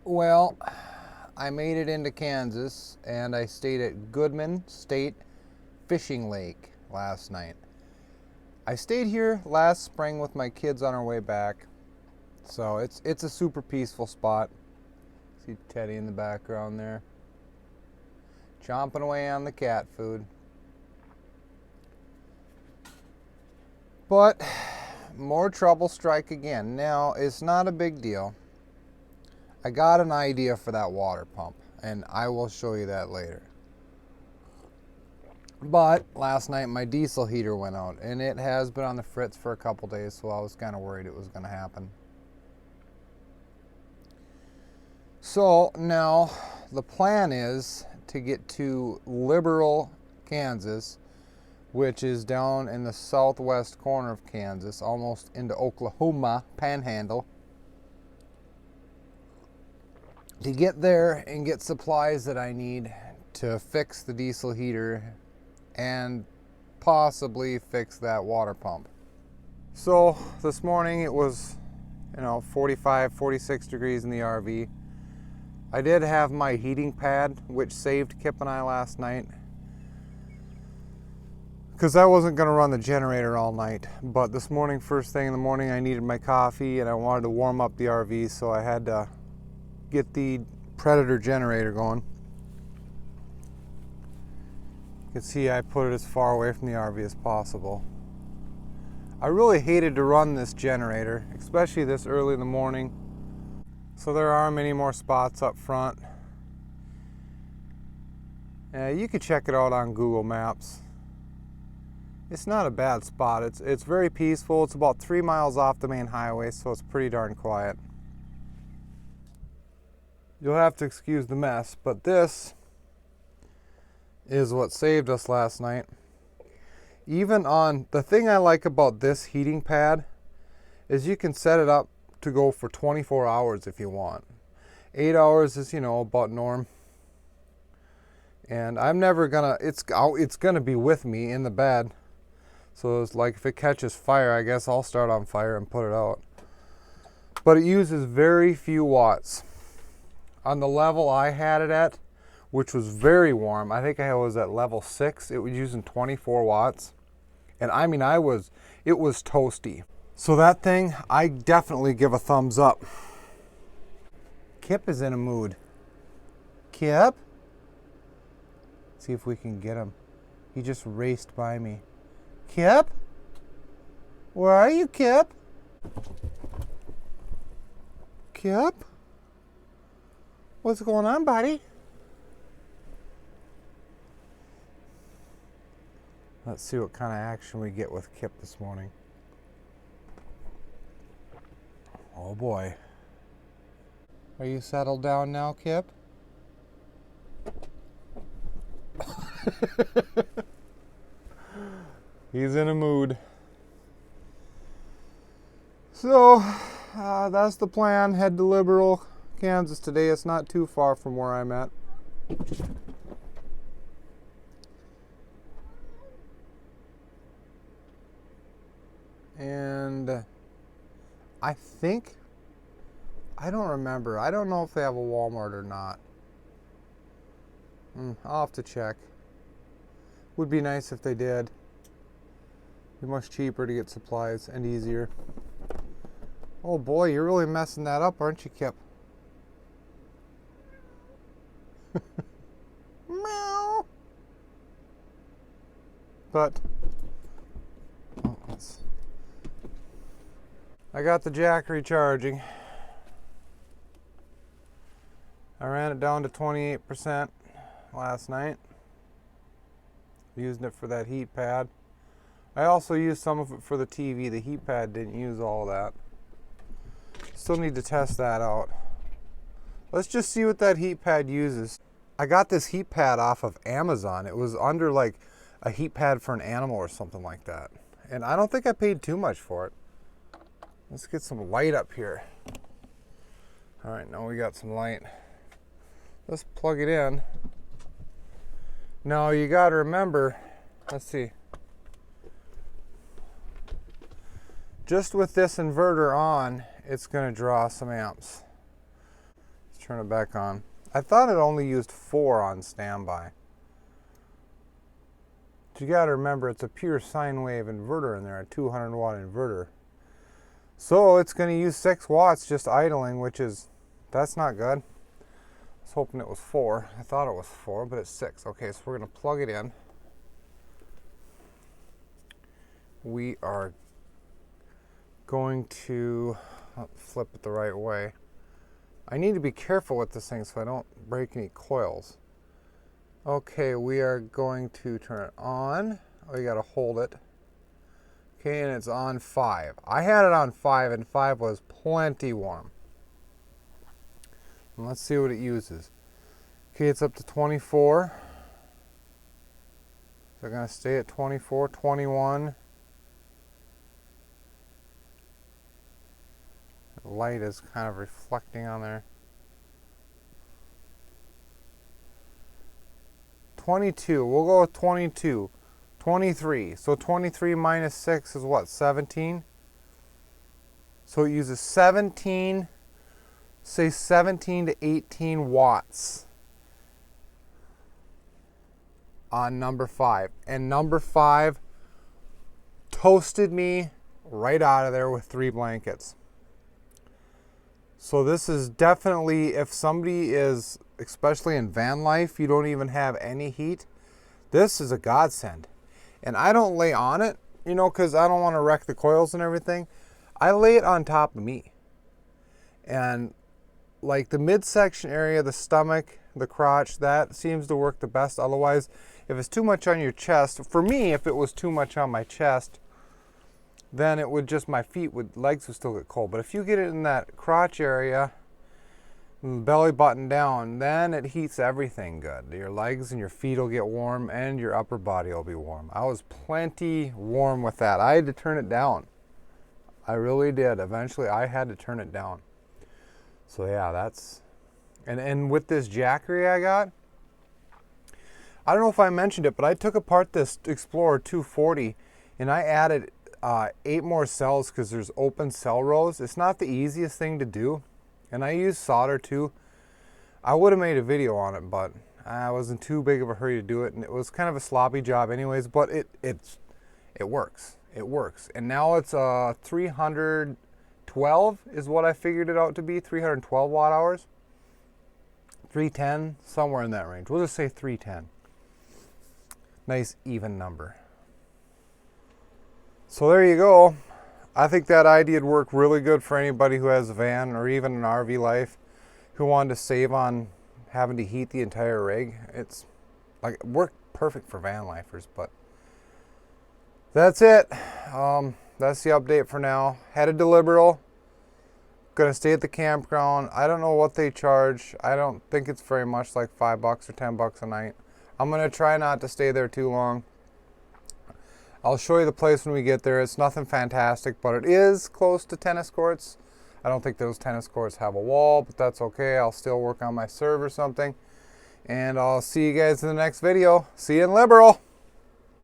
Well, I made it into Kansas and I stayed at Goodman State Fishing Lake last night. I stayed here last spring with my kids on our way back. So it's a super peaceful spot. See Teddy in the background there. Chomping away on the cat food. But more trouble strike again. Now, it's not a big deal. I got an idea for that water pump, and I will show you that later. But last night my diesel heater went out, and it has been on the fritz for a couple days, so I was kind of worried it was going to happen. So now the plan is to get to Liberal, Kansas, which is down in the southwest corner of Kansas, almost into Oklahoma Panhandle, to get there and get supplies that I need to fix the diesel heater and possibly fix that water pump. So this morning it was 45, 46 degrees in the RV. I did have my heating pad, which saved Kip and I last night, because I wasn't going to run the generator all night. But this morning, first thing in the morning, I needed my coffee and I wanted to warm up the RV, so I had to get the Predator generator going. You can see I put it as far away from the RV as possible. I really hated to run this generator, especially this early in the morning. So there are many more spots up front. You could check it out on Google Maps. It's not a bad spot. It's very peaceful. It's about 3 miles off the main highway, so it's pretty darn quiet. You'll have to excuse the mess, but this is what saved us last night. Even on, the thing I like about this heating pad is you can set it up to go for 24 hours if you want. 8 hours is, about norm. And I'm never gonna, it's gonna be with me in the bed. So it's like if it catches fire, I guess I'll start on fire and put it out. But it uses very few watts. On the level I had it at, which was very warm, I think I was at level 6, it was using 24 watts. And I mean, it was toasty. So that thing, I definitely give a thumbs up. Kip is in a mood. Kip? See if we can get him. He just raced by me. Kip? Where are you, Kip? Kip? What's going on, buddy? Let's see what kind of action we get with Kip this morning. Oh boy. Are you settled down now, Kip? He's in a mood. So, that's the plan. Head to Liberal, Kansas today. It's not too far from where I'm at. And I don't remember. I don't know if they have a Walmart or not. I'll have to check. Would be nice if they did. Be much cheaper to get supplies and easier. Oh boy, you're really messing that up, aren't you, Kip? Meow. But I got the jack recharging. I ran it down to 28% last night. Using it for that heat pad. I also used some of it for the TV. The heat pad didn't use all that. Still need to test that out. Let's just see what that heat pad uses. I got this heat pad off of Amazon. It was under like a heat pad for an animal or something like that. And I don't think I paid too much for it. Let's get some light up here. All right, now we got some light. Let's plug it in. Now you got to remember, let's see. Just with this inverter on, it's going to draw some amps. Let's turn it back on. I thought it only used 4 on standby. But you got to remember, it's a pure sine wave inverter in there, a 200 watt inverter. So it's going to use 6 watts just idling, which is, that's not good. I was hoping it was 4. I thought it was 4, but it's 6. Okay, so we're going to plug it in. We are going to flip it the right way. I need to be careful with this thing so I don't break any coils. Okay, we are going to turn it on. Oh, you got to hold it. Okay, and it's on 5. I had it on 5, and 5 was plenty warm. And let's see what it uses. Okay, it's up to 24. So I'm going to stay at 24, 21. The light is kind of reflecting on there. 22. We'll go with 22. 23. So 23 minus 6 is what? 17? So it uses 17, say 17 to 18 watts on number 5. And number 5 toasted me right out of there with 3 blankets. So this is definitely, if somebody is, especially in van life, you don't even have any heat, this is a godsend. And I don't lay on it, you know, because I don't want to wreck the coils and everything. I lay it on top of me. And like the midsection area, the stomach, the crotch, that seems to work the best. Otherwise, if it's too much on your chest, for me, if it was too much on my chest, then it would just, my legs would still get cold. But if you get it in that crotch area, belly button down, then it heats everything good. Your legs and your feet will get warm, and your upper body will be warm. I was plenty warm with that. I had to turn it down. I really did. Eventually, I had to turn it down. So yeah, that's, and with this Jackery I got, I don't know if I mentioned it, but I took apart this Explorer 240, and I added 8 more cells because there's open cell rows. It's not the easiest thing to do, and I use solder too. I would have made a video on it, but I was in too big of a hurry to do it, and it was kind of a sloppy job anyways, but it works. It works. And now it's 312 is what I figured it out to be, 312 watt hours. 310, somewhere in that range. We'll just say 310. Nice even number. So there you go. I think that idea would work really good for anybody who has a van or even an RV life who wanted to save on having to heat the entire rig. It's like, it worked perfect for van lifers, but that's it. That's the update for now. Headed to Liberal. Gonna stay at the campground. I don't know what they charge. I don't think it's very much, like $5 or $10 a night. I'm gonna try not to stay there too long. I'll show you the place when we get there. It's nothing fantastic, but it is close to tennis courts. I don't think those tennis courts have a wall, but that's okay. I'll still work on my serve or something. And I'll see you guys in the next video. See you in Liberal.